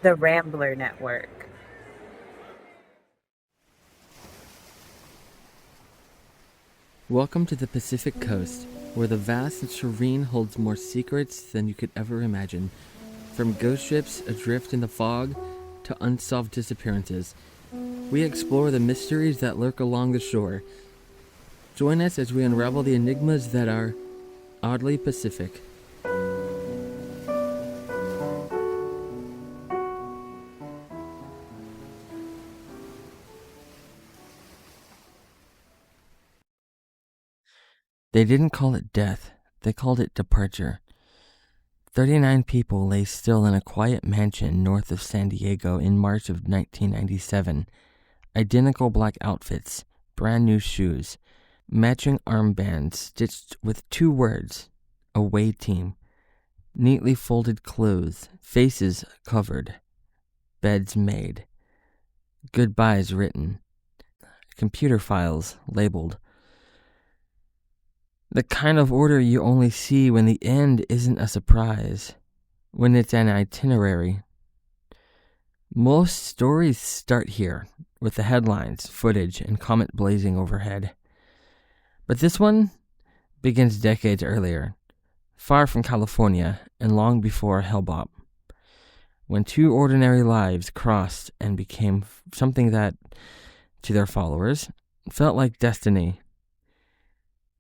The Rambler Network. Welcome to the Pacific Coast, where the vast and serene holds more secrets than you could ever imagine. From ghost ships adrift in the fog to unsolved disappearances, we explore the mysteries that lurk along the shore. Join us as we unravel the enigmas that are oddly Pacific. They didn't call it death, they called it departure. 39 people lay still in a quiet mansion north of San Diego in March of 1997. Identical black outfits, brand new shoes, matching armbands stitched with 2 words, away team. Neatly folded clothes, faces covered, beds made, goodbyes written, computer files labeled. The kind of order you only see when the end isn't a surprise, when it's an itinerary. Most stories start here, with the headlines, footage, and comet blazing overhead. But this one begins decades earlier, far from California and long before Hellbop, when 2 ordinary lives crossed and became something that, to their followers, felt like destiny.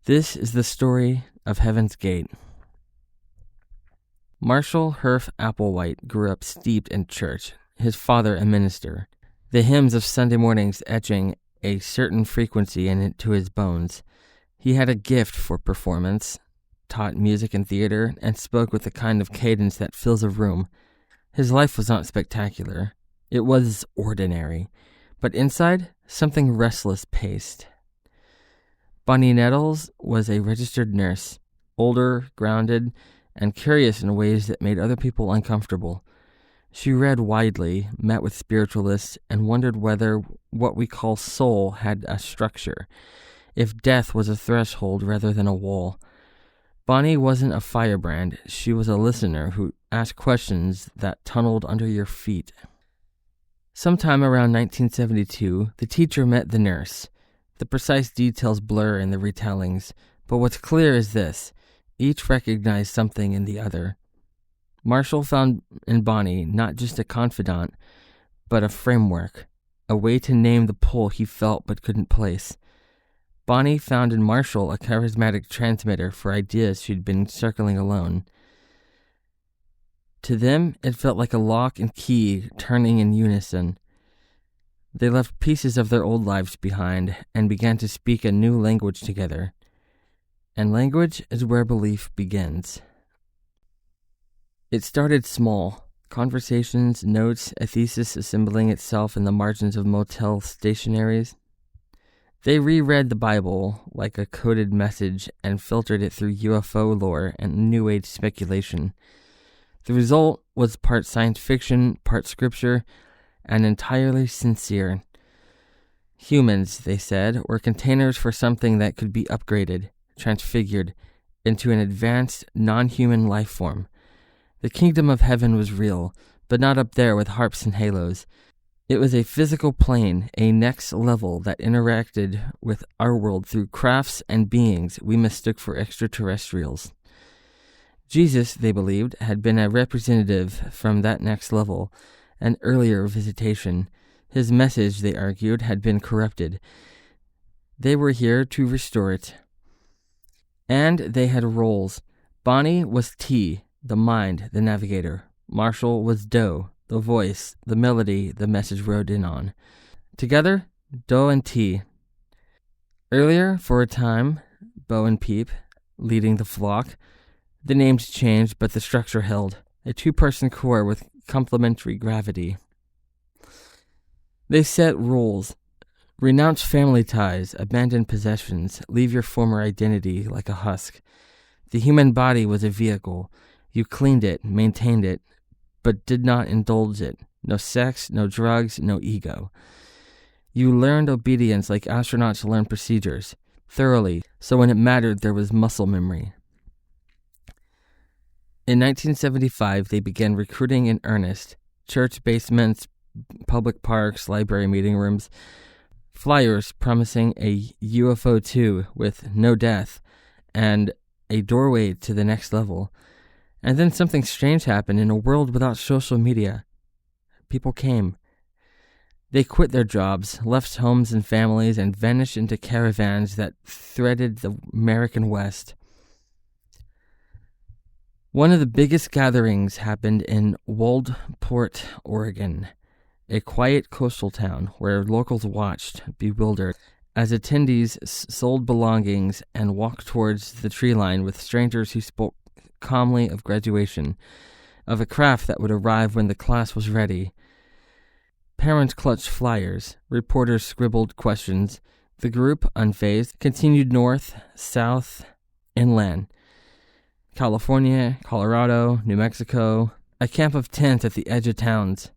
This is the story of Heaven's Gate. Marshall Herff Applewhite grew up steeped in church, his father a minister, the hymns of Sunday mornings etching a certain frequency into his bones. He had a gift for performance, taught music and theater, and spoke with the kind of cadence that fills a room. His life was not spectacular. It was ordinary, but inside, something restless paced. Bonnie Nettles was a registered nurse, older, grounded, and curious in ways that made other people uncomfortable. She read widely, met with spiritualists, and wondered whether what we call soul had a structure, if death was a threshold rather than a wall. Bonnie wasn't a firebrand. She was a listener who asked questions that tunneled under your feet. Sometime around 1972, the teacher met the nurse. The precise details blur in the retellings, but what's clear is this: each recognized something in the other. Marshall found in Bonnie not just a confidant, but a framework, a way to name the pull he felt but couldn't place. Bonnie found in Marshall a charismatic transmitter for ideas she'd been circling alone. To them, it felt like a lock and key turning in unison. They left pieces of their old lives behind and began to speak a new language together. And language is where belief begins. It started small, conversations, notes, a thesis assembling itself in the margins of motel stationaries. They reread the Bible like a coded message and filtered it through UFO lore and New Age speculation. The result was part science fiction, part scripture, and entirely sincere. Humans, they said, were containers for something that could be upgraded, transfigured, into an advanced, non-human life form. The kingdom of heaven was real, but not up there with harps and halos. It was a physical plane, a next level that interacted with our world through crafts and beings we mistook for extraterrestrials. Jesus, they believed, had been a representative from that next level, an earlier visitation. His message, they argued, had been corrupted. They were here to restore it. And they had roles. Bonnie was T, the mind, the navigator. Marshall was Do, the voice, the melody the message rode in on. Together, Do and T. Earlier, for a time, Bo and Peep, leading the flock. The names changed, but the structure held. A 2-person core with complementary gravity. They set rules. Renounce family ties, abandon possessions, leave your former identity like a husk. The human body was a vehicle. You cleaned it, maintained it, but did not indulge it. No sex, no drugs, no ego. You learned obedience like astronauts learn procedures, thoroughly, so when it mattered there was muscle memory. In 1975, they began recruiting in earnest, church basements, public parks, library meeting rooms. Flyers promising a UFO 2 with no death and a doorway to the next level. And then something strange happened in a world without social media. People came. They quit their jobs, left homes and families, and vanished into caravans that threaded the American West. One of the biggest gatherings happened in Waldport, Oregon, a quiet coastal town where locals watched, bewildered, as attendees sold belongings and walked towards the tree line with strangers who spoke calmly of graduation, of a craft that would arrive when the class was ready. Parents clutched flyers, reporters scribbled questions. The group, unfazed, continued north, south, inland. California, Colorado, New Mexico, a camp of tents at the edge of towns.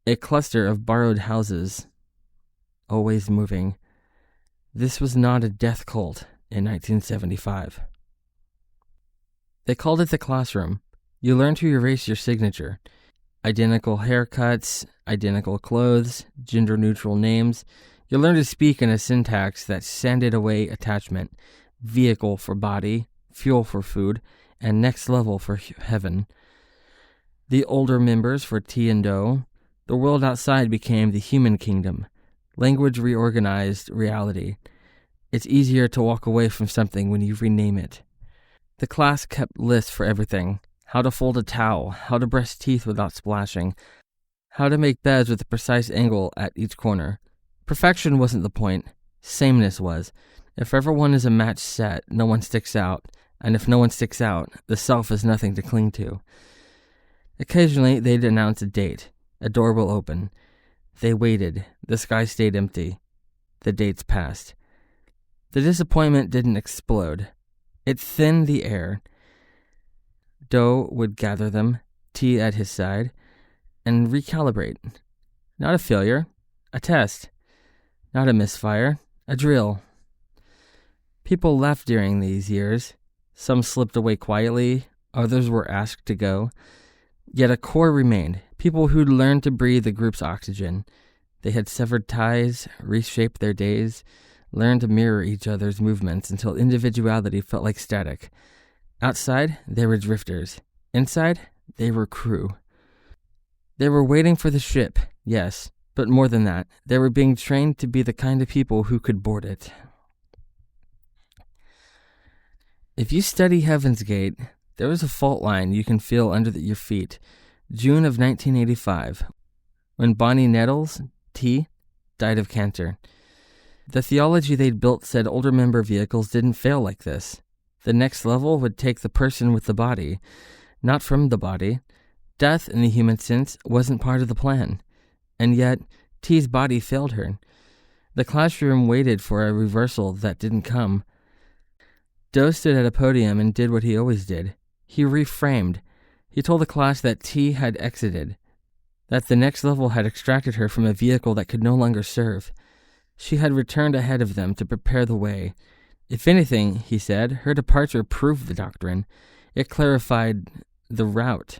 A cluster of borrowed houses, always moving. This was not a death cult in 1975. They called it the classroom. You learn to erase your signature. Identical haircuts, identical clothes, gender-neutral names. You learn to speak in a syntax that sanded away attachment, vehicle for body, fuel for food, and next level for heaven. The older members for T and O. The world outside became the human kingdom. Language reorganized reality. It's easier to walk away from something when you rename it. The class kept lists for everything. How to fold a towel, how to brush teeth without splashing, how to make beds with a precise angle at each corner. Perfection wasn't the point. Sameness was. If everyone is a matched set, no one sticks out, and if no one sticks out, the self is nothing to cling to. Occasionally, they'd announce a date. A door will open. They waited. The sky stayed empty. The dates passed. The disappointment didn't explode. It thinned the air. Doe would gather them, T at his side, and recalibrate. Not a failure, a test. Not a misfire, a drill. People left during these years. Some slipped away quietly, others were asked to go. Yet a core remained, people who'd learned to breathe the group's oxygen. They had severed ties, reshaped their days, learned to mirror each other's movements until individuality felt like static. Outside, they were drifters. Inside, they were crew. They were waiting for the ship, yes, but more than that, they were being trained to be the kind of people who could board it. If you study Heaven's Gate, there is a fault line you can feel under your feet. June of 1985, when Bonnie Nettles, T, died of cancer. The theology they'd built said older member vehicles didn't fail like this. The next level would take the person with the body, not from the body. Death, in the human sense, wasn't part of the plan. And yet, T's body failed her. The classroom waited for a reversal that didn't come. Doe stood at a podium and did what he always did. He reframed. He told the class that T had exited, that the next level had extracted her from a vehicle that could no longer serve. She had returned ahead of them to prepare the way. If anything, he said, her departure proved the doctrine. It clarified the route.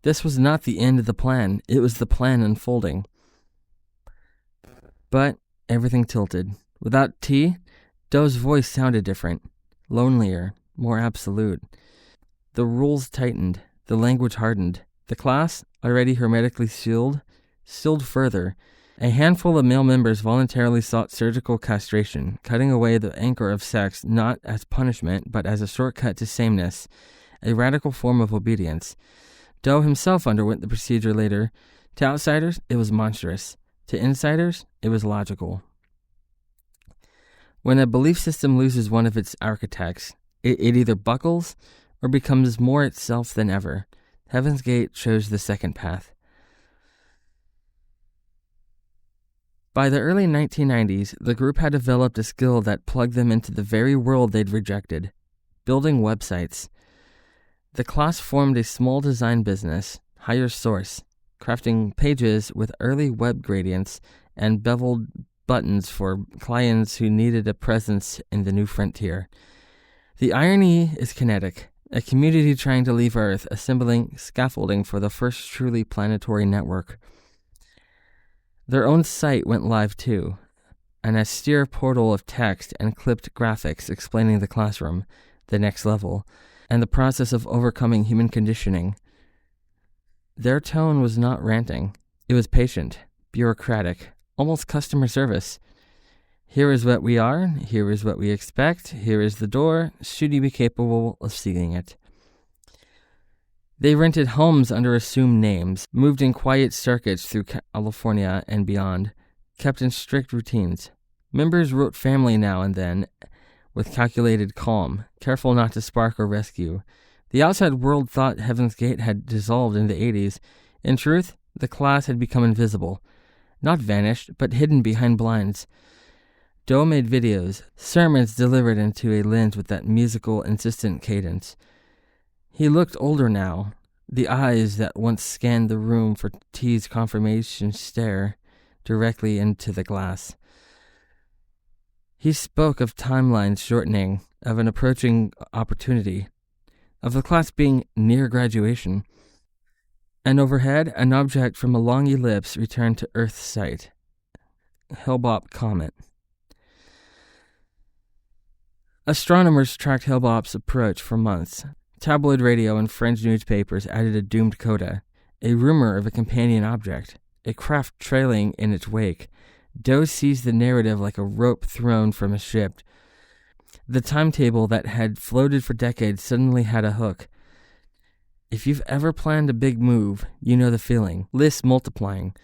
This was not the end of the plan. It was the plan unfolding. But everything tilted. Without T, Doe's voice sounded different, lonelier, more absolute. The rules tightened. The language hardened. The class, already hermetically sealed further. A handful of male members voluntarily sought surgical castration, cutting away the anchor of sex not as punishment, but as a shortcut to sameness, a radical form of obedience. Doe himself underwent the procedure later. To outsiders, it was monstrous. To insiders, it was logical. When a belief system loses one of its architects, it either buckles or becomes more itself than ever. Heaven's Gate chose the second path. By the early 1990s, the group had developed a skill that plugged them into the very world they'd rejected, building websites. The class formed a small design business, Higher Source, crafting pages with early web gradients and beveled buttons for clients who needed a presence in the new frontier. The irony is kinetic. a community trying to leave Earth, assembling scaffolding for the first truly planetary network. Their own site went live too, an austere portal of text and clipped graphics explaining the classroom, the next level, and the process of overcoming human conditioning. Their tone was not ranting. It was patient, bureaucratic, almost customer service. Here is what we are, here is what we expect, here is the door, should you be capable of seeing it. They rented homes under assumed names, moved in quiet circuits through California and beyond, kept in strict routines. Members wrote family now and then, with calculated calm, careful not to spark or rescue. The outside world thought Heaven's Gate had dissolved in the 80s. In truth, the class had become invisible. Not vanished, but hidden behind blinds. Doe made videos, sermons delivered into a lens with that musical, insistent cadence. He looked older now. The eyes that once scanned the room for T's confirmation stare directly into the glass. He spoke of timelines shortening, of an approaching opportunity, of the class being near graduation. And overhead, an object from a long ellipse returned to Earth's sight. Hale-Bopp Comet. Astronomers tracked Hale-Bopp's approach for months. Tabloid radio and French newspapers added a doomed coda, a rumor of a companion object, a craft trailing in its wake. Doe seized the narrative like a rope thrown from a ship. The timetable that had floated for decades suddenly had a hook. If you've ever planned a big move, you know the feeling. Lists multiplying,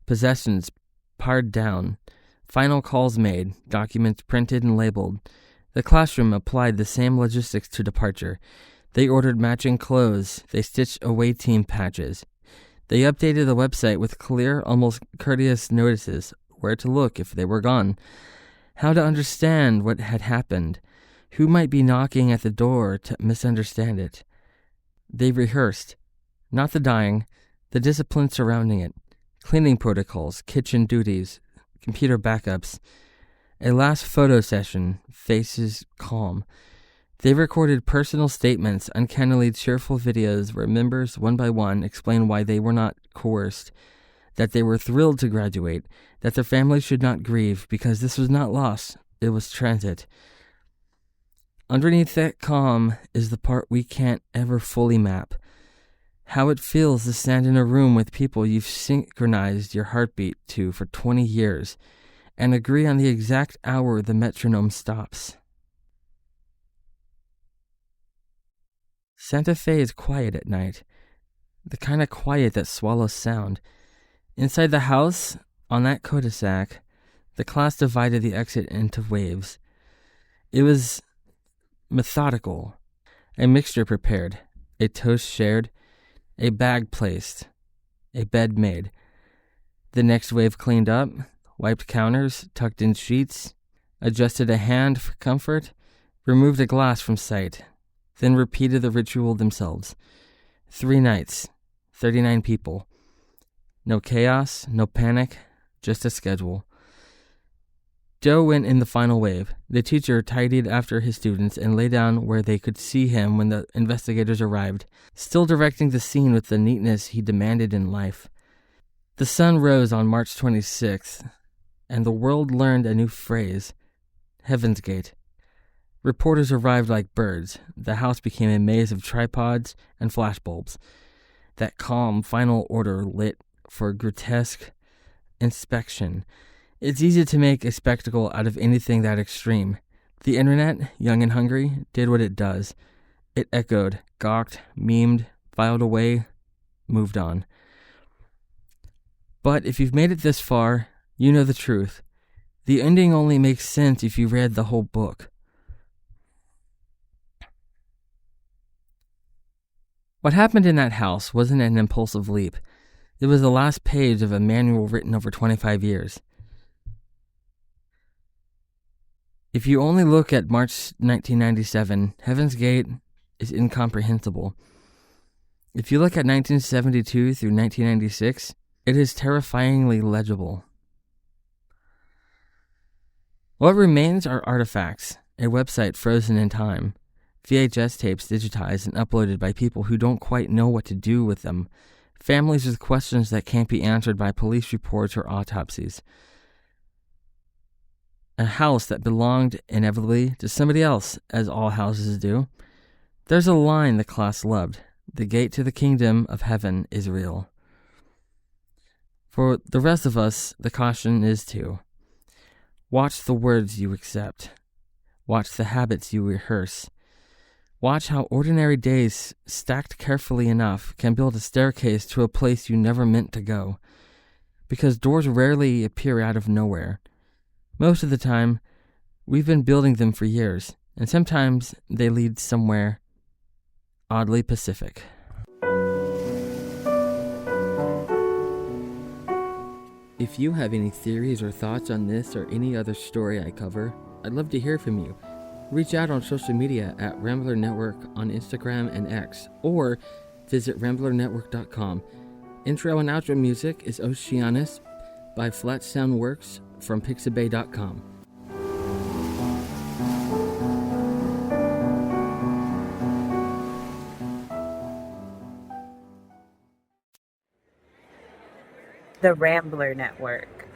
possessions pared down, final calls made, documents printed and labeled. The classroom applied the same logistics to departure. They ordered matching clothes. They stitched away team patches. They updated the website with clear, almost courteous notices, where to look if they were gone, how to understand what had happened, who might be knocking at the door to misunderstand it. They rehearsed, not the dying, the discipline surrounding it, cleaning protocols, kitchen duties, computer backups, a last photo session, faces calm. They recorded personal statements, uncannily cheerful videos where members, one by one, explained why they were not coerced, that they were thrilled to graduate, that their families should not grieve because this was not loss, it was transit. Underneath that calm is the part we can't ever fully map. How it feels to stand in a room with people you've synchronized your heartbeat to for 20 years and agree on the exact hour the metronome stops. Santa Fe is quiet at night, the kind of quiet that swallows sound. Inside the house, on that cul-de-sac, the class divided the exit into waves. It was methodical, a mixture prepared, a toast shared, a bag placed, a bed made. The next wave cleaned up, wiped counters, tucked in sheets, adjusted a hand for comfort, removed a glass from sight, then repeated the ritual themselves. 3 nights, 39 people. No chaos, no panic, just a schedule. Joe went in the final wave. The teacher tidied after his students and lay down where they could see him when the investigators arrived, still directing the scene with the neatness he demanded in life. The sun rose on March 26th, and the world learned a new phrase, Heaven's Gate. Reporters arrived like birds. The house became a maze of tripods and flashbulbs. That calm, final order lit for grotesque inspection. It's easy to make a spectacle out of anything that extreme. The internet, young and hungry, did what it does. It echoed, gawked, memed, filed away, moved on. But if you've made it this far, you know the truth. The ending only makes sense if you read the whole book. What happened in that house wasn't an impulsive leap. It was the last page of a manual written over 25 years. If you only look at March 1997, Heaven's Gate is incomprehensible. If you look at 1972 through 1996, it is terrifyingly legible. What remains are artifacts, a website frozen in time, VHS tapes digitized and uploaded by people who don't quite know what to do with them, families with questions that can't be answered by police reports or autopsies. A house that belonged inevitably to somebody else, as all houses do. There's a line the class loved. The gate to the kingdom of heaven is real. For the rest of us, the caution is to watch the words you accept. Watch the habits you rehearse. Watch how ordinary days, stacked carefully enough, can build a staircase to a place you never meant to go. Because doors rarely appear out of nowhere. Most of the time, we've been building them for years, and sometimes they lead somewhere oddly Pacific. If you have any theories or thoughts on this or any other story I cover, I'd love to hear from you. Reach out on social media at Rambler Network on Instagram and X, or visit ramblernetwork.com. Intro and outro music is Oceanus by Flat Sound Works from pixabay.com. The Rambler Network.